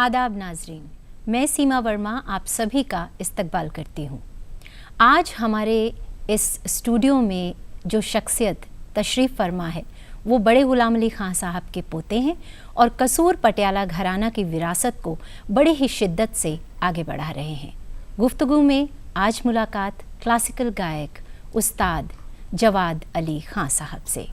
आदाब नाजरीन, मैं सीमा वर्मा आप सभी का इस्तकबाल करती हूँ। आज हमारे इस स्टूडियो में जो शख्सियत तशरीफ़ फरमा है वो बड़े ग़ुलाम अली ख़ान साहब के पोते हैं और कसूर पटियाला घराना की विरासत को बड़ी ही शिद्दत से आगे बढ़ा रहे हैं। गुफ्तगू में आज मुलाकात क्लासिकल गायक उस्ताद जवाद अली ख़ान साहब से।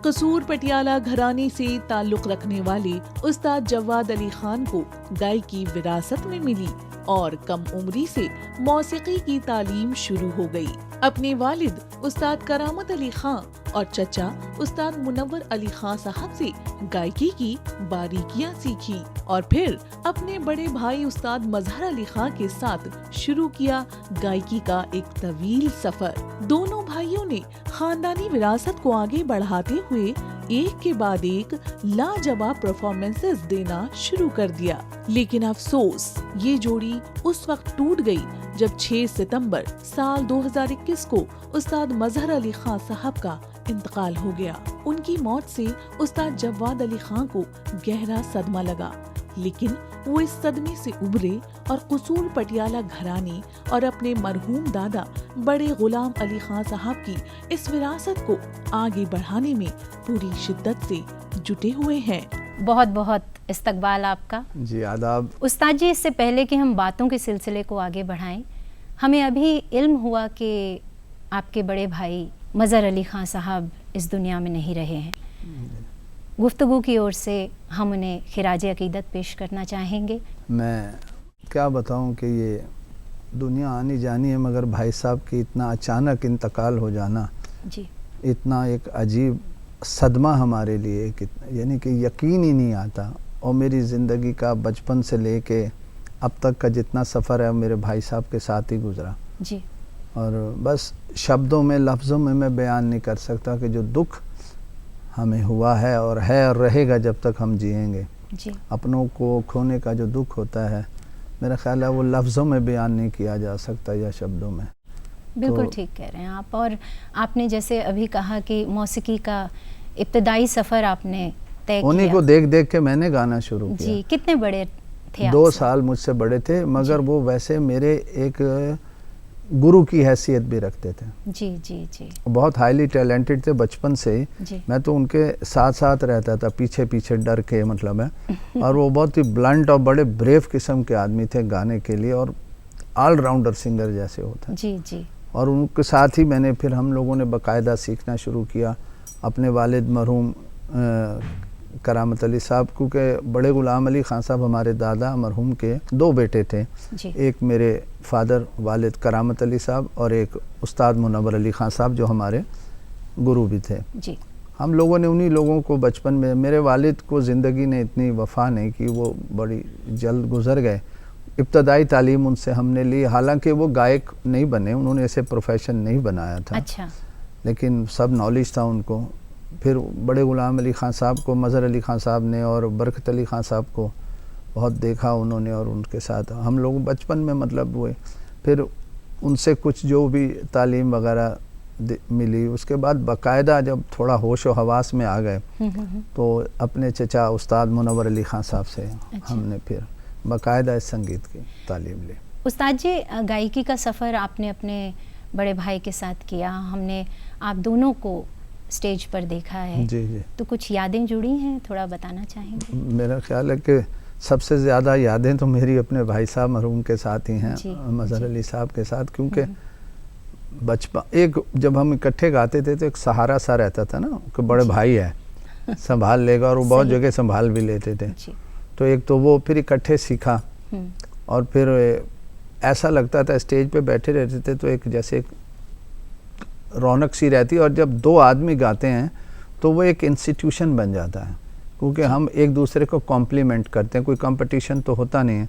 कसूर पटियाला घराने से ताल्लुक रखने वाले उस्ताद जवाद अली खान को गायकी विरासत में मिली और कम उम्री से मौसीकी की तालीम शुरू हो गई। अपने वालिद उस्ताद करामत अली खान और चचा उस्ताद मुनव्वर अली खान साहब से गायकी की बारीकियां सीखी और फिर अपने बड़े भाई उस्ताद मजहर अली खान के साथ शुरू किया गायकी का एक तवील सफर। दोनों भाइयों ने खानदानी विरासत को आगे बढ़ाते हुए एक के बाद एक लाजवाब परफॉर्मेंसेस देना शुरू कर दिया। लेकिन अफसोस ये जोड़ी उस वक्त टूट गई जब 6 सितंबर साल 2021 को उस्ताद मजहर अली खान साहब का इंतकाल हो गया। उनकी मौत से उस्ताद जवाद अली खान को गहरा सदमा लगा, लेकिन वो इस सदमे से उभरे और कसूर पटियाला घराने और अपने मरहूम दादा बड़े ग़ुलाम अली खान साहब की इस विरासत को आगे बढ़ाने में पूरी शिद्दत से जुटे हुए हैं। बहुत बहुत इस्तकबाल आपका। जी आदाब। उस्ताद जी, इससे पहले कि हम बातों के सिलसिले को आगे बढ़ाएं, हमें अभी इल्म हुआ कि आपके बड़े भाई मजहर अली खान साहब इस दुनिया में नहीं रहे हैं। गुफ्तगू की ओर से हम उन्हें खिराज अकीदत पेश करना चाहेंगे। मैं क्या बताऊं कि ये दुनिया आनी जानी है, मगर भाई साहब की इतना अचानक इंतकाल हो जाना जी इतना एक अजीब सदमा हमारे लिए, यानी कि यकीन ही नहीं आता। और मेरी ज़िंदगी का बचपन से लेके अब तक का जितना सफ़र है मेरे भाई साहब के साथ ही गुजरा जी। और बस शब्दों में लफ्ज़ों में मैं बयान नहीं कर सकता कि जो दुख हमें हुआ है और रहेगा जब तक हम जिएंगे जी। अपनों को खोने का जो दुख होता है, मेरा ख्याल है वो लफ्ज़ों में बयान नहीं किया जा सकता या शब्दों में। बिल्कुल ठीक कह रहे हैं आप। और आपने जैसे अभी कहा कि मौसीकी का इब्तदाई सफ़र आपने तय किया, उन्हीं को देख देख के मैंने गाना शुरू किया। जी। कितने बड़े थे? 2 साल मुझसे बड़े थे, मगर वो वैसे मेरे एक गुरु की हैसियत भी रखते थे। जी जी जी। बहुत हाईली टैलेंटेड थे बचपन से ही। जी। मैं तो उनके साथ साथ रहता था, पीछे पीछे डर के, मतलब है। और वो बहुत ही ब्लंट और बड़े ब्रेव किस्म के आदमी थे गाने के लिए, और ऑलराउंडर सिंगर जैसे होता है। जी जी। और उनके साथ ही मैंने फिर हम लोगों ने बाकायदा सीखना शुरू किया। अपने वालिद मरहूम करामत अली साहब, क्योंकि बड़े ग़ुलाम अली ख़ान साहब हमारे दादा मरहूम के 2 बेटे थे जी। एक मेरे फादर वालिद करामत अली साहब और एक उस्ताद मुनव्वर अली ख़ान साहब जो हमारे गुरु भी थे जी। हम लोगों ने उन्हीं लोगों को बचपन में, मेरे वालिद को ज़िंदगी ने इतनी वफ़ा नहीं की, वो बड़ी जल्द गुज़र गए। इब्तदाई तालीम उनसे हमने ली, हालांकि वो गायक नहीं बने, उन्होंने ऐसे प्रोफेशन नहीं बनाया था। अच्छा। लेकिन सब नॉलेज था उनको। फिर बड़े ग़ुलाम अली ख़ान साहब को मजहर अली ख़ान साहब ने और बरकत अली ख़ान साहब को बहुत देखा उन्होंने, और उनके साथ हम लोग बचपन में मतलब हुए। फिर उनसे कुछ जो भी तालीम वगैरह मिली, उसके बाद बाकायदा जब थोड़ा होश व हवास में आ गए तो अपने चचा उस्ताद मुनव्वर अली ख़ान साहब से हमने फिर बाकायदा इस संगीत की तालीम ली। उस्ताद जी, गायकी का सफ़र आपने अपने बड़े भाई के साथ किया, हमने आप दोनों को स्टेज पर देखा है। जी जी। तो कुछ यादें जुड़ी हैं, थोड़ा बताना चाहेंगे? मेरा ख्याल है कि सबसे ज़्यादा यादें तो मेरी अपने भाई साहब मरहूम के साथ ही हैं, मजहर अली साहब के साथ, क्योंकि बचपन एक जब हम इकट्ठे गाते थे तो एक सहारा सा रहता था ना कि बड़े भाई है संभाल लेगा, और वो बहुत जगह संभाल भी लेते थे। तो एक तो वो फिर इकट्ठे सीखा, और फिर ऐसा लगता था स्टेज पे बैठे रहते थे तो एक जैसे रौनक सी रहती है, और जब 2 आदमी गाते हैं तो वो एक इंस्टीट्यूशन बन जाता है, क्योंकि हम एक दूसरे को कॉम्प्लीमेंट करते हैं, कोई कंपटीशन तो होता नहीं है,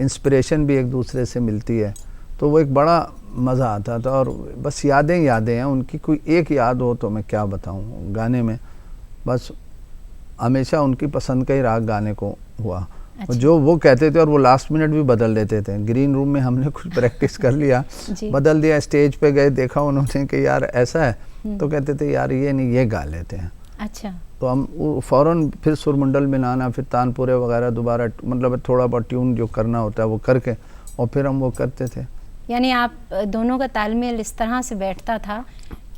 इंस्पिरेशन भी एक दूसरे से मिलती है, तो वो एक बड़ा मज़ा आता था। और बस यादें हैं उनकी। कोई एक याद हो तो मैं क्या बताऊं गाने में, बस हमेशा उनकी पसंद का ही राग गाने को हुआ। अच्छा। जो वो कहते थे और वो लास्ट मिनट भी बदल देते थे। ग्रीन रूम में हमने कुछ प्रैक्टिस कर लिया बदल दिया, स्टेज पे गए देखा उन्होंने कि यार ऐसा है, तो कहते थे यार ये नहीं, ये गा लेते हैं। अच्छा। तो हम वो फ़ौरन फिर सुरमंडल मिलाना, फिर तानपुरे वगैरह दोबारा, मतलब थोड़ा बहुत ट्यून जो करना होता है वो करके, और फिर हम वो करते थे। यानी आप दोनों का तालमेल इस तरह से बैठता था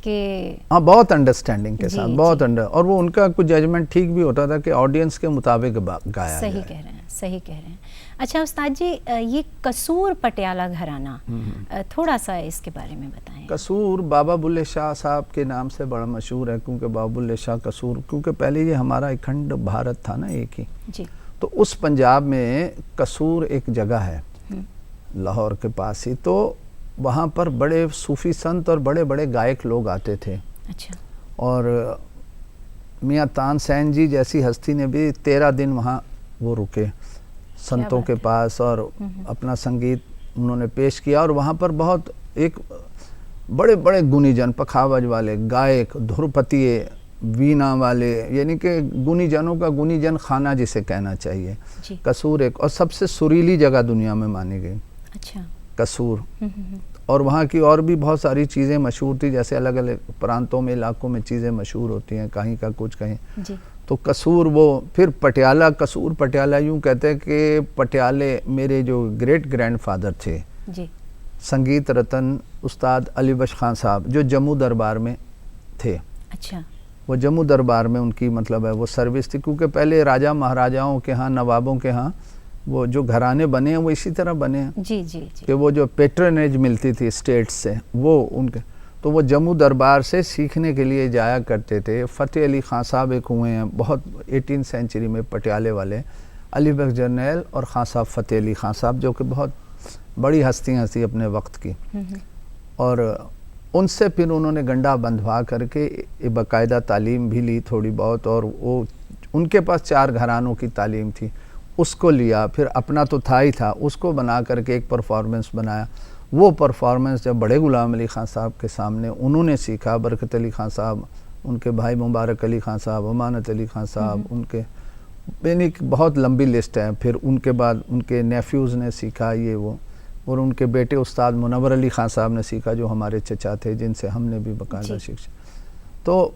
कि हाँ, बहुत अंडरस्टैंडिंग के जी, साथ, बहुत जी। और वो उनका कुछ जजमेंट ठीक भी होता था कि ऑडियंस के मुताबिक गाया सही जाए। कह रहे हैं, सही कह रहे हैं। अच्छा उस्ताद जी, ये कसूर पटियाला घराना, थोड़ा सा इसके बारे में बताएं। कसूर बाबा बुल्ले शाह साहब के नाम से बड़ा मशहूर है, क्योंकि बाबा बुल्ले शाह कसूर, क्योंकि पहले ये हमारा अखंड भारत था ना एक ही, जी। तो उस पंजाब में कसूर एक जगह है लाहौर के पास ही, तो वहाँ पर बड़े सूफी संत और बड़े बड़े गायक लोग आते थे। अच्छा। और मियाँ तानसेन जी जैसी हस्ती ने भी 13 दिन वहाँ वो रुके संतों के पास, और अपना संगीत उन्होंने पेश किया। और वहाँ पर बहुत एक बड़े बड़े गुनीजन, पखावज वाले गायक, धुरपतिये, वीणा वाले, यानी कि गुनीजनों का गुनीजन खाना जिसे कहना चाहिए। कसूर एक और सबसे सुरीली जगह दुनिया में मानी गई। अच्छा। कसूर। और वहाँ की और भी बहुत सारी चीज़ें मशहूर थी, जैसे अलग अलग प्रांतों में, इलाकों में चीज़ें मशहूर होती हैं, कहीं का कुछ कहीं। जी। तो कसूर वो, फिर पटियाला, कसूर पटियाला, यूँ कहते हैं कि पटियाले मेरे जो ग्रेट ग्रैंडफादर थे जी। संगीत रतन उस्ताद अली बख्श खान साहब, जो जम्मू दरबार में थे। अच्छा। वो जम्मू दरबार में उनकी मतलब है वो सर्विस थी, क्योंकि पहले राजा महाराजाओं के यहाँ, नवाबों के यहाँ वो जो घराने बने हैं वो इसी तरह बने हैं। जी जी जी। कि वो जो पेट्रनेज मिलती थी स्टेट से, वो उनके, तो वो जम्मू दरबार से सीखने के लिए जाया करते थे। फ़तेह अली खान साहब एक हुए हैं बहुत 18वीं सेंचुरी में पटियाले वाले, अली बख्श जरनैल और खान साहब फ़तेह अली खान साहब, जो कि बहुत बड़ी हस्तियाँ थी अपने वक्त की। और उनसे फिर उन्होंने गंडा बंधवा करके बाकायदा तालीम भी ली थोड़ी बहुत, और वो उनके पास 4 घरानों की तालीम थी, उसको लिया, फिर अपना तो था ही था, उसको बना करके एक परफॉर्मेंस बनाया। वो परफॉर्मेंस जब बड़े गुलाम अली खान साहब के सामने उन्होंने सीखा, बरकत अली खान साहब, उनके भाई मुबारक अली खान साहब, अमानत अली खान साहब, उनके यानी बहुत लंबी लिस्ट है। फिर उनके बाद उनके नेफ्यूज़ ने सीखा ये वो, और उनके बेटे उस्ताद मुनव्वर अली खान साहब ने सीखा, जो हमारे चचा थे, जिनसे हमने भी बाकायदा शिक्षा। तो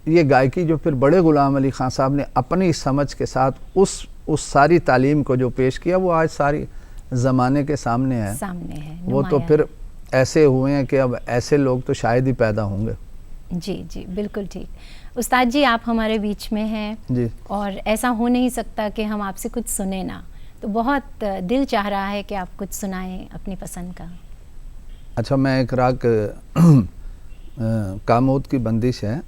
ये गायकी जो फिर बड़े गुलाम अली खान साहब ने अपनी समझ के साथ उस सारी तालीम को जो पेश किया, वो आज सारी ज़माने के सामने है। वो तो फिर ऐसे हुए हैं कि अब ऐसे लोग तो शायद ही पैदा होंगे। जी जी, बिल्कुल ठीक। उस्ताद जी, आप हमारे बीच में हैं जी, और ऐसा हो नहीं सकता कि हम आपसे कुछ सुने ना, तो बहुत दिल चाह रहा है कि आप कुछ सुनाएं अपनी पसंद का। अच्छा, मैं एक राग कामोद की बंदिश है।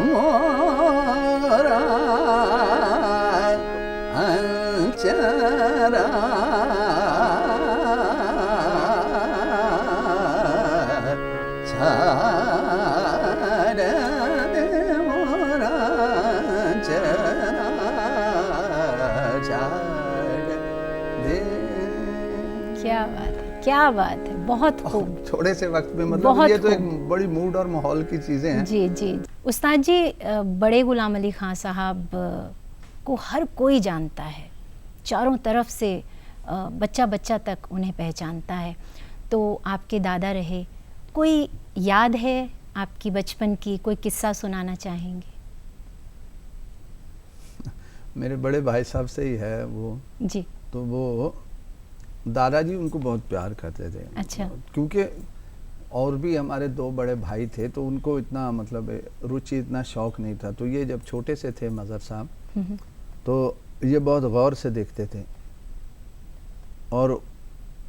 मोरा क्या बात है, क्या बात है, बहुत खूब। थोड़े से वक्त में मतलब बहुत ये तो एक खूब। बड़ी मूड और माहौल की चीज़ें हैं। जी जी। उस्ताद जी, बड़े गुलाम अली खां साहब को हर कोई जानता है, चारों तरफ से बच्चा बच्चा तक उन्हें पहचानता है। तो आपके दादा रहे, कोई याद है आपकी बचपन की, कोई किस्सा सुनाना चाहेंगे? मेरे बड़े भाई साहब से ही है वो। जी। तो वो दादाजी उनको बहुत प्यार करते थे। अच्छा। क्योंकि और भी हमारे दो बड़े भाई थे, तो उनको इतना मतलब रुचि, इतना शौक नहीं था। तो ये जब छोटे से थे मज़हर साहब, तो ये बहुत गौर से देखते थे, और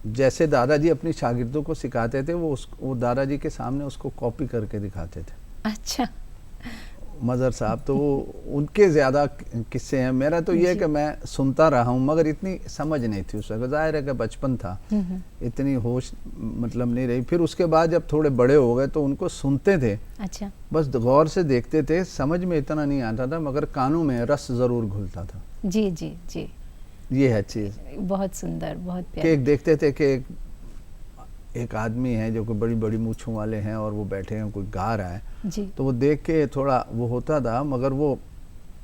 जैसे दादाजी अपनी शागिर्दों को सिखाते थे, वो दादाजी के सामने उसको कॉपी करके दिखाते थे। अच्छा। मज़हर साहब, तो वो उनके ज़्यादा किस्से हैं। मेरा तो ये है कि मैं सुनता रहा हूँ, मगर इतनी समझ नहीं थी उस वक्त, ज़ाहिर है कि बचपन था, इतनी होश मतलब नहीं रही। फिर उसके बाद जब थोड़े बड़े हो गए तो उनको सुनते थे। अच्छा। बस गौर से देखते थे, समझ में इतना नहीं आता था, मगर कानों में रस ज़रूर घुलता था। जी जी जी। ये है चीज़। बहुत सुंदर, बहुत कि प्यारा। एक देखते थे कि एक आदमी है जो कोई बड़ी बड़ी मूँछों वाले हैं और वो बैठे हैं, कोई गा रहा है, जी। तो वो देख के थोड़ा वो होता था, मगर वो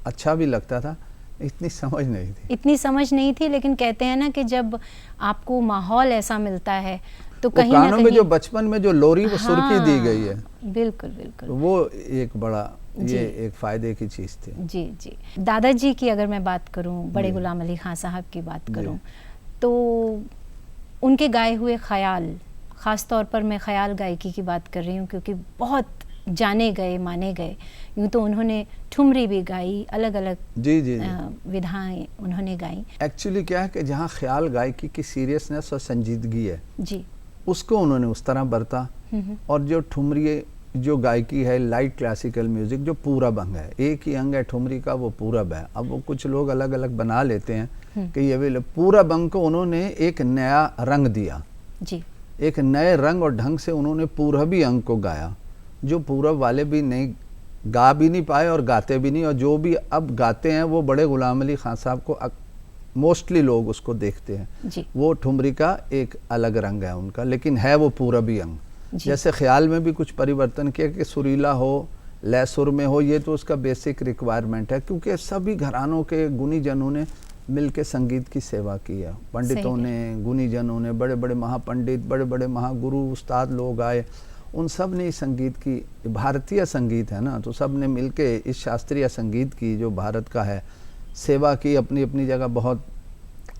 अच्छा भी लगता था। इतनी समझ नहीं थी। इतनी समझ नहीं थी, लेकिन कहते हैं ना कि जब आपको माहौल ऐसा मिलता है तो वो कहीं ना कानों में कहीं जो बचपन में जो लोरी वो सुर्खी दी गई है, बिल्कुल बिल्कुल, तो वो एक बड़ा जी। ये एक फ़ायदे की चीज़ थी। जी जी। दादाजी की अगर मैं बात करूं, बड़े जी। गुलाम अली खां साहब की बात जी। करूं, तो उनके गाए हुए ख़याल, ख़ास तौर पर मैं ख़याल गायकी की बात कर रही हूं, क्योंकि बहुत जाने गए माने गए। यूँ तो उन्होंने ठुमरी भी गाई, अलग अलग जी जी जी। विधाएं उन्होंने गाई। एक्चुअली क्या है कि जहाँ ख्याल गायकी की सीरियसनेस और संजीदगी है, जी। उसको उन्होंने उस तरह बरता। और जो ठुमरी जो गायकी है, लाइट क्लासिकल म्यूज़िक, जो पूरा बंग है, एक ही अंग है ठुमरी का, वो पूरब है। अब वो कुछ लोग अलग अलग बना लेते हैं कि ये भी पूरा बंग को उन्होंने एक नया रंग दिया। जी। एक नए रंग और ढंग से उन्होंने पूरबी अंग को गाया, जो पूरब वाले भी नहीं गा भी नहीं पाए और गाते भी नहीं। और जो भी अब गाते हैं वो बड़े गुलाम अली खां साहब को मोस्टली लोग उसको देखते हैं। जी। वो ठुमरी का एक अलग रंग है उनका, लेकिन है वो पूरबी अंग। जैसे ख्याल में भी कुछ परिवर्तन किया कि सुरीला हो, लय सुर में हो, ये तो उसका बेसिक रिक्वायरमेंट है, क्योंकि सभी घरानों के गुनी जनों ने मिल के संगीत की सेवा की है। पंडितों ने, गुनी जनों ने, बड़े बड़े महापंडित, बड़े बड़े महागुरु उस्ताद लोग आए, उन सब ने इस संगीत की, भारतीय संगीत है ना, तो सब ने मिल के इस शास्त्रीय संगीत की, जो भारत का है, सेवा की, अपनी अपनी जगह बहुत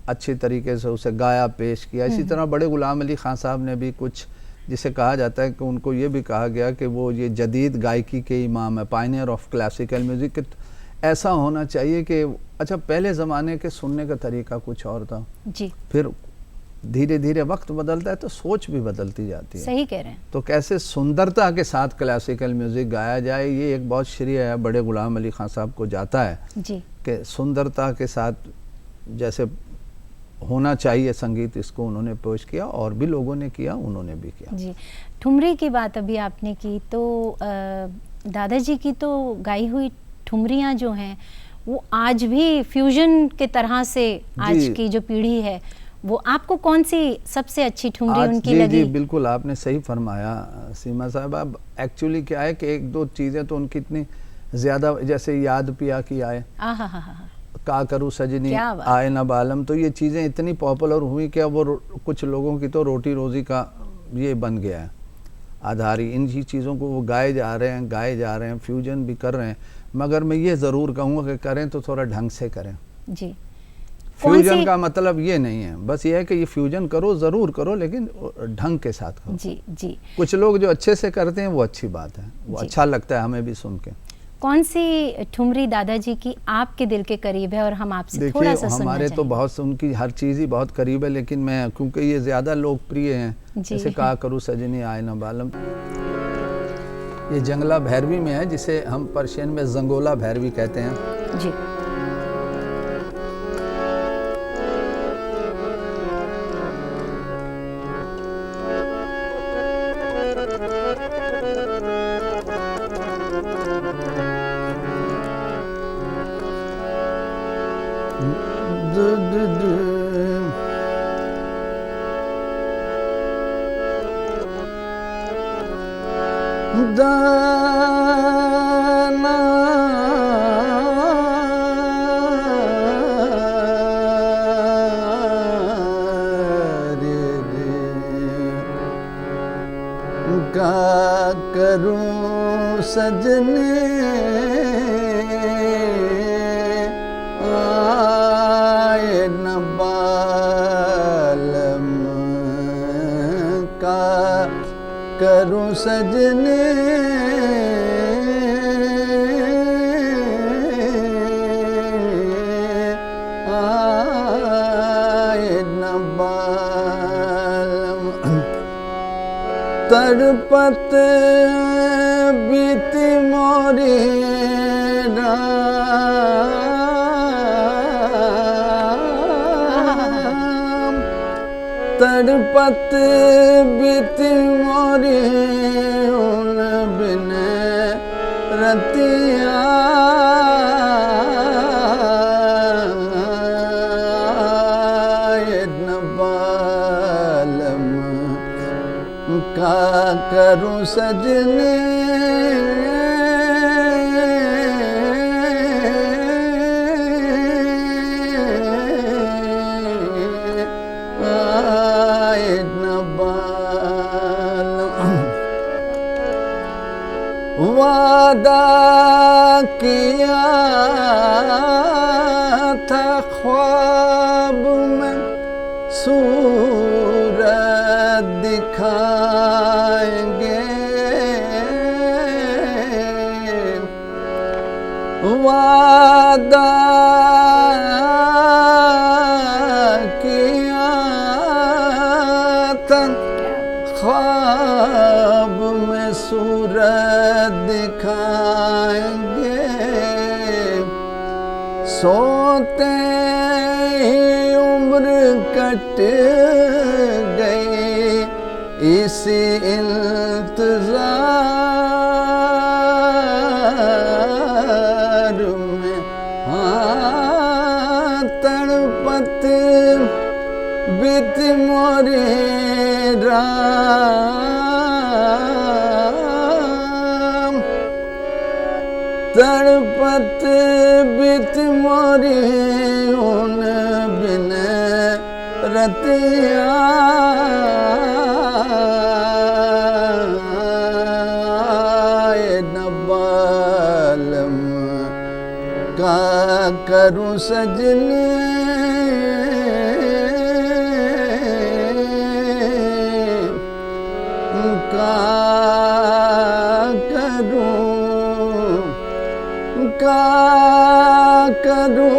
अच्छे तरीके से उसे गाया, पेश किया। इसी तरह बड़े गुलाम अली खां साहब ने भी कुछ, जिसे कहा जाता है कि उनको ये भी कहा गया कि वो ये जदीद गायकी के इमाम है, पायनियर ऑफ क्लासिकल म्यूज़िक। ऐसा होना चाहिए कि अच्छा, पहले ज़माने के सुनने का तरीका कुछ और था जी। फिर धीरे धीरे वक्त बदलता है तो सोच भी बदलती जाती है। सही कह रहे हैं। तो कैसे सुंदरता के साथ क्लासिकल म्यूज़िक गाया जाए, ये एक बहुत श्रेय है बड़े गुलाम अली खां साहब को जाता है जी। कि सुंदरता के साथ जैसे होना चाहिए संगीत, इसको उन्होंने पेश किया और भी लोगों ने किया, उन्होंने भी किया। जी। ठुमरी की बात अभी आपने की, तो दादाजी की तो गाई हुई ठुमरियाँ जो हैं वो आज भी फ्यूजन के तरह से, आज की जो पीढ़ी है, वो आपको कौन सी सबसे अच्छी ठुमरी उनकी जी, लगी? जी बिल्कुल, आपने सही फरमाया सीमा साहब। अब एक्चुअली क्या है कि एक दो चीज़ें तो उनकी इतनी ज़्यादा, जैसे याद पिया की आए, का करूँ सजनी आए न बालम, तो ये चीज़ें इतनी पॉपुलर हुई कि वो कुछ लोगों की तो रोटी रोज़ी का ये बन गया है आधार ही। इन चीज़ों को वो गाए जा रहे हैं, फ्यूजन भी कर रहे हैं, मगर मैं ये ज़रूर कहूँगा कि करें तो थोड़ा ढंग से करें। जी। फ्यूजन का मतलब ये नहीं है, बस ये है कि ये फ्यूजन करो, ज़रूर करो, लेकिन ढंग के साथ करो। जी जी। कुछ लोग जो अच्छे से करते हैं वो अच्छी बात है, वो अच्छा लगता है हमें भी सुन के। कौन सी ठुमरी दादाजी की आपके दिल के करीब है और हम आपसे थोड़ा सा सुनना हमारे चाहेंगे? तो बहुत, उनकी हर चीज़ ही बहुत करीब है, लेकिन मैं क्योंकि ये ज़्यादा लोकप्रिय हैं, जैसे का करूँ सजनी आए न बालम, ये जंगला भैरवी में है, जिसे हम पर्शियन में जंगोला भैरवी कहते हैं। जी। दाना रे रे का करूं सजने आए न बालम का करूं सजने आए न बालम तड़पत बीती मोरी राम तड़पत बीती मोरी उन बिन रतिया न बालम का करूं सजने आए न बालम वादा किया था ख्वाब में सूरत दिखाएंगे वादा किया था ख्वाब में सूरत दिखाएंगे सोते ही उम्र कट गई इसी इंतजार में हाँ तड़पत बीत मोरे राम तड़पत बीत मोरी उन बिन रतिया न बालम का करूं सजने का करूं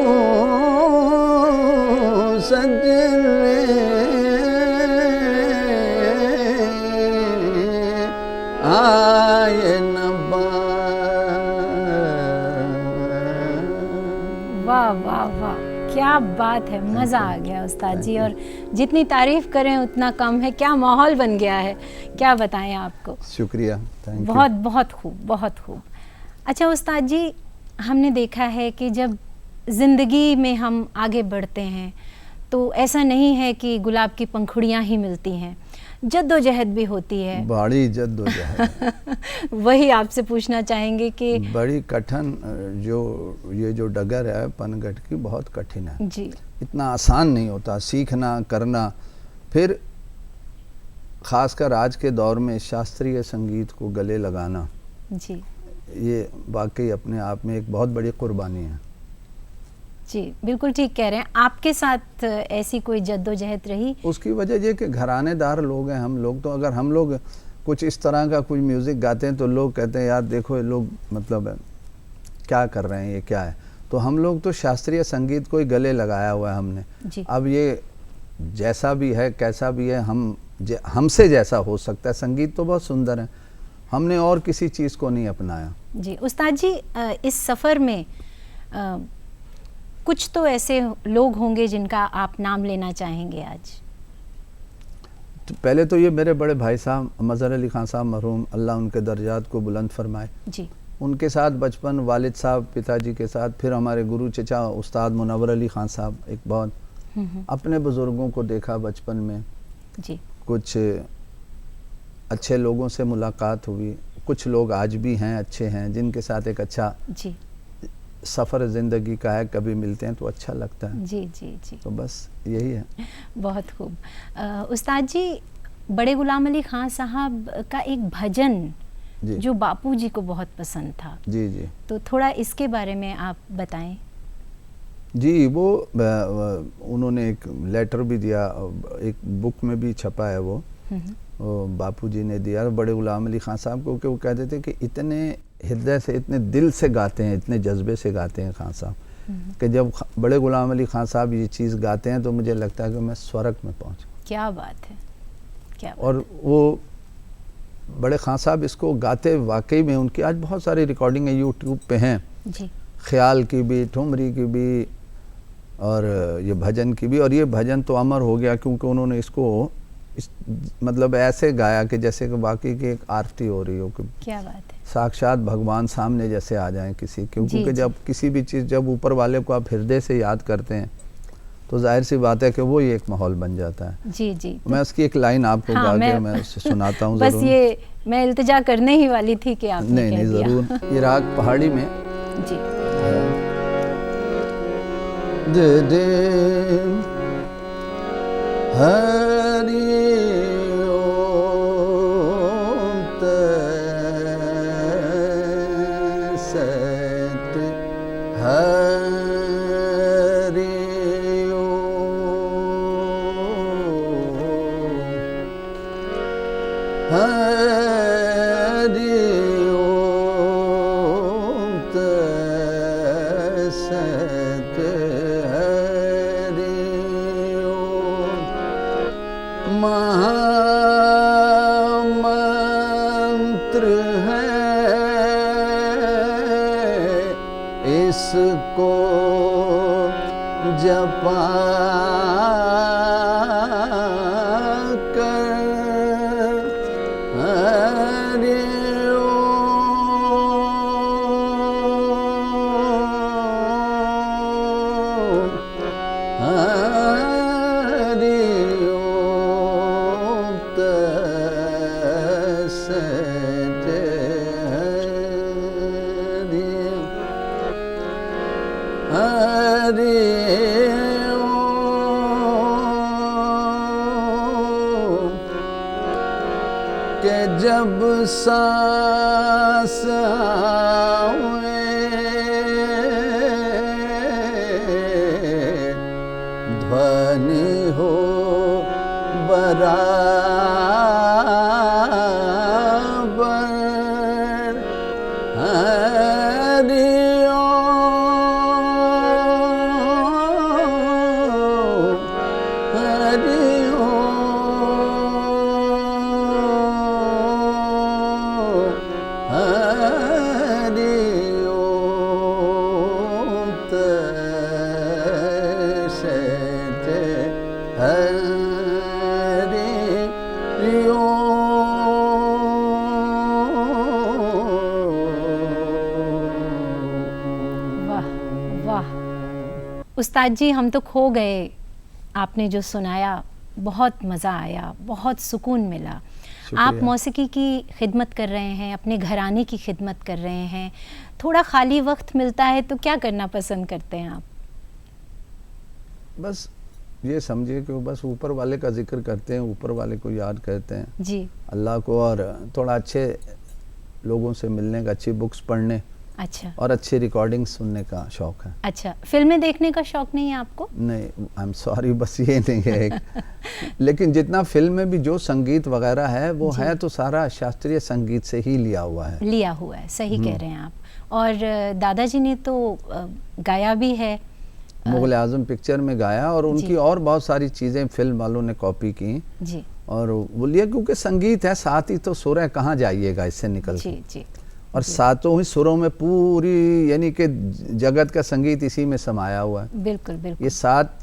सजने आए न वाह वाह वाह, क्या बात है, मज़ा आ गया उस्ताद जी। और जितनी तारीफ़ करें उतना कम है, क्या माहौल बन गया है, क्या बताएं आपको। शुक्रिया, बहुत बहुत खूब, बहुत खूब। अच्छा उस्ताद जी, हमने देखा है कि जब ज़िंदगी में हम आगे बढ़ते हैं तो ऐसा नहीं है कि गुलाब की पंखुड़ियाँ ही मिलती हैं, जद्दोजहद भी होती है। बड़ी जद्दोजहद वही आपसे पूछना चाहेंगे कि बड़ी कठिन ये जो डगर है पनघट की, बहुत कठिन है जी। इतना आसान नहीं होता सीखना करना। फिर ख़ासकर आज के दौर में शास्त्रीय संगीत को गले लगाना जी, ये वाकई अपने आप में एक बहुत बड़ी कुर्बानी है। जी बिल्कुल ठीक कह रहे हैं। आपके साथ ऐसी कोई जद्दोजहद रही? उसकी वजह ये कि घरानेदार लोग हैं हम लोग, तो अगर हम लोग कुछ इस तरह का कुछ म्यूज़िक गाते हैं तो लोग कहते हैं यार देखो ये लोग मतलब क्या कर रहे हैं, ये क्या है। तो हम लोग तो शास्त्रीय संगीत को ही गले लगाया हुआ है हमने जी। अब ये जैसा भी है कैसा भी है, हमसे जैसा हो सकता है। संगीत तो बहुत सुंदर है, हमने और किसी चीज़ को नहीं अपनाया। जी उस्ताद जी, इस सफ़र में कुछ तो ऐसे लोग होंगे जिनका आप नाम लेना चाहेंगे आज। तो पहले तो ये मेरे बड़े भाई साहब मज़हर अली ख़ान साहब मरहूम, अल्लाह उनके दर्जात को बुलंद फरमाए। जी। उनके साथ बचपन वालिद साहब पिताजी के साथ, फिर हमारे गुरु चचा उस्ताद मुनव्वर अली ख़ान साहब, एक बहुत अपने बुज़ुर्गों को देखा बचपन में। जी। कुछ अच्छे लोगों से मुलाकात हुई, कुछ लोग आज भी हैं, अच्छे हैं, जिनके साथ एक अच्छा जी सफ़र ज़िंदगी का है, कभी मिलते हैं तो अच्छा लगता है। जी जी जी, तो बस यही है। बहुत खूब। उस्ताद जी, बड़े गुलाम अली ख़ान साहब का एक भजन जी जो बापूजी को बहुत पसंद था, जी जी तो थोड़ा इसके बारे में आप बताएं। जी, वो उन्होंने एक लेटर भी दिया, एक बुक में भी छपा है वो बापूजी ने दिया बड़े गुलाम अली ख़ान साहब को, कि वो कहते थे कि इतने हृदय से, इतने दिल से गाते हैं, इतने जज्बे से गाते हैं ख़ान साहब, कि जब बड़े गुलाम अली ख़ान साहब ये चीज़ गाते हैं तो मुझे लगता है कि मैं स्वर्ग में पहुँच। क्या बात है, क्या बात और वो बड़े ख़ान साहब इसको गाते, वाकई में उनकी आज बहुत सारी रिकॉर्डिंग है, यूट्यूब पे हैं जी। ख्याल की भी, ठुमरी की भी, और ये भजन की भी। और ये भजन तो अमर हो गया क्योंकि उन्होंने इसको मतलब ऐसे गाया कि जैसे कि बाकी की एक आरती हो रही हो, कि क्या बात है। साक्षात भगवान सामने जैसे आ जाएं किसी, क्योंकि जी। जब किसी भी चीज़, जब ऊपर वाले को आप हृदय से याद करते हैं तो जाहिर सी बात है कि वो ही एक माहौल बन जाता है। जी जी, मैं उसकी एक लाइन आपको गा के मैं सुनाता हूँ। बस ये मैं इल्तिजा करने ही वाली थी कि आपने नहीं ज़रूर। ये राग पहाड़ी में जी। दे दे हरि ओम सत हरि ओम हरि ओम सत हरि ओम महामंत्र है इसको जपा कर हरि ओम हरि ओम तत्सत हरि ओम के जब सांस आवे ध्वनि हो बराबर हरि ओम हरि ओम हरि ओम तत्सत हरि ओम। वाह वाह उस्ताद जी, हम तो खो गए। आपने जो सुनाया बहुत मज़ा आया, बहुत सुकून मिला। आप मौसीकी की खिदमत कर रहे हैं, अपने घराने की खिदमत कर रहे हैं। थोड़ा खाली वक्त मिलता है तो क्या करना पसंद करते हैं आप? बस ये समझिए कि बस ऊपर वाले का जिक्र करते हैं, ऊपर वाले को याद करते हैं जी। अल्लाह को, और थोड़ा अच्छे लोगों से मिलने का, अच्छी बुक्स पढ़ने, अच्छा, और अच्छी रिकॉर्डिंग सुनने का शौक है। अच्छा, फिल्में देखने का शौक नहीं है आपको? नहीं, आई एम सॉरी, बस ये नहीं है एक। लेकिन जितना फिल्म में भी जो संगीत वगैरह है वो है तो सारा शास्त्रीय संगीत से ही लिया हुआ है। लिया हुआ है, सही कह रहे हैं आप। और दादाजी ने तो गाया भी है, मुग़ल आज़म पिक्चर में गाया, और उनकी और बहुत सारी चीज़ें फिल्म वालों ने कॉपी की जी। और वो लिया, क्योंकि संगीत है साथ ही तो सुर है, कहाँ जाइएगा इससे निकल के। जी जी। और सातों ही सुरों में पूरी, यानी कि जगत का संगीत इसी में समाया हुआ है। बिल्कुल बिल्कुल। ये सात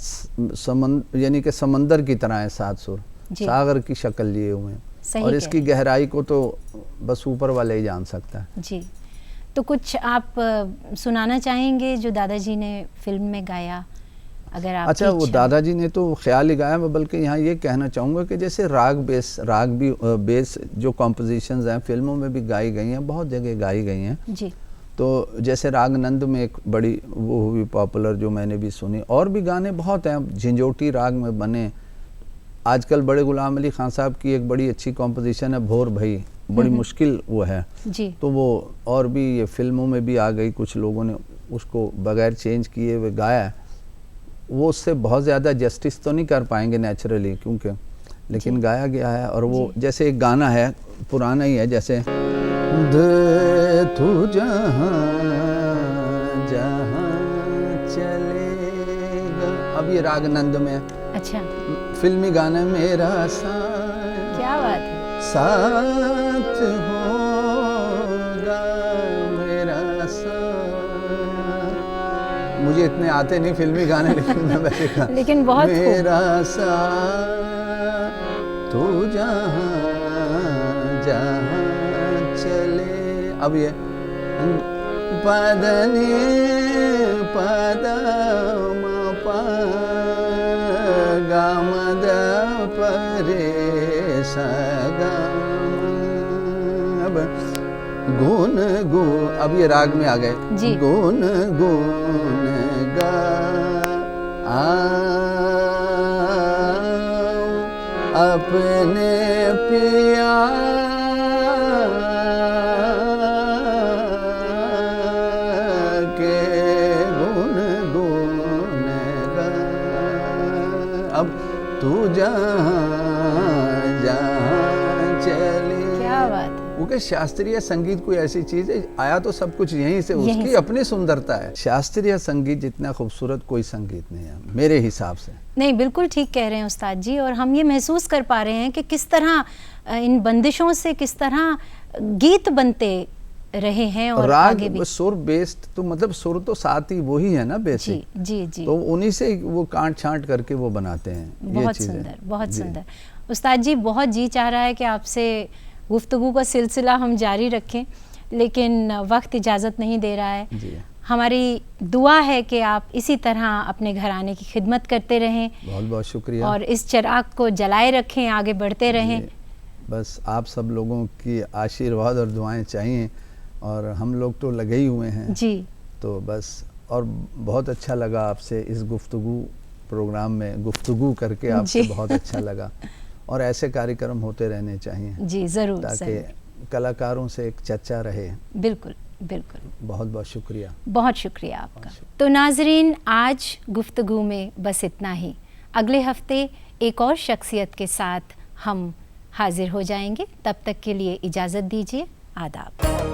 यानी कि समंदर की तरह है, सात सुर सागर की शक्ल लिए हुए हैं, और इसकी गहराई को तो बस ऊपर वाले ही जान सकता है। जी। तो कुछ आप सुनाना चाहेंगे जो दादाजी ने फिल्म में गाया? अगर आप अच्छा, वो दादाजी ने तो ख्याल ही गाया। मैं बल्कि यहाँ ये कहना चाहूँगा कि जैसे राग भी बेस जो कॉम्पोजिशंस हैं फिल्मों में भी गाई गई हैं, बहुत जगह गाई गई हैं जी। तो जैसे राग नंद में एक बड़ी वो हुई पॉपुलर, जो मैंने भी सुनी, और भी गाने बहुत हैं झंझोटी राग में बने। आजकल बड़े गुलाम अली खान साहब की एक बड़ी अच्छी कॉम्पोजिशन है भोर भई, बड़ी मुश्किल वो है जी। तो वो और भी ये फिल्मों में भी आ गई, कुछ लोगों ने उसको बगैर चेंज किए हुए गाया। वो उससे बहुत ज़्यादा जस्टिस तो नहीं कर पाएंगे नेचुरली, क्योंकि लेकिन गाया गया है। और वो जैसे एक गाना है पुराना ही है, जैसे दे तू जहाँ जहाँ चलेगा, अब ये राग नंद में। अच्छा, फिल्मी गाना मेरा साथ, क्या बात है, साथ होगा मेरा साथ। मुझे इतने आते नहीं फिल्मी गाने, लेकिन मैं वैसे गा लेकिन बहुत मेरा साथ तू जहाँ जहाँ चले। अब ये पदनी पद मा गा म द परे सा गा। अब गुन गु, अब ये राग में आ गए जी। गुन गुन गा अपने पिया के गुन गुन गा। अब तू जहाँ जहाँ चली। क्या बात है। वो कि शास्त्रीय संगीत कोई ऐसी चीज है, आया तो सब कुछ यहीं से, उसकी अपनी सुंदरता है। शास्त्रीय संगीत जितना खूबसूरत कोई संगीत नहीं है मेरे हिसाब से। नहीं, बिल्कुल ठीक कह रहे हैं उस्ताद जी। और हम ये महसूस कर पा रहे हैं कि किस तरह इन बंदिशों से किस तरह गीत बनते रहे हैं और राग आगे भी। सुर बेस्ड, तो मतलब सुर तो साथ ही वही है ना बेसिक। जी जी जी। तो उन्हीं से वो काट छांट करके वो बनाते हैं। बहुत सुंदर, बहुत सुंदर। उस्ताद जी, बहुत जी चाह रहा है कि आपसे गुफ्तगू का सिलसिला हम जारी रखें, लेकिन वक्त इजाज़त नहीं दे रहा है। जी। हमारी दुआ है कि आप इसी तरह अपने घराने की खिदमत करते रहें। बहुत बहुत शुक्रिया। और इस चिराग को जलाए रखें, आगे बढ़ते रहें। बस आप सब लोगों की आशीर्वाद और दुआएं चाहिए, और हम लोग तो लगे ही हुए हैं जी। तो बस। और बहुत अच्छा लगा आपसे इस गुफ्तगू प्रोग्राम में गुफ्तगू करके, आपसे बहुत अच्छा लगा। और ऐसे कार्यक्रम होते रहने चाहिए जी, ज़रूर, ताकि कलाकारों से एक चर्चा रहे। बिल्कुल बिल्कुल। बहुत बहुत शुक्रिया। बहुत शुक्रिया आपका। तो नाजरीन, आज गुफ्तगू में बस इतना ही। अगले हफ्ते एक और शख्सियत के साथ हम हाजिर हो जाएंगे। तब तक के लिए इजाज़त दीजिए। आदाब।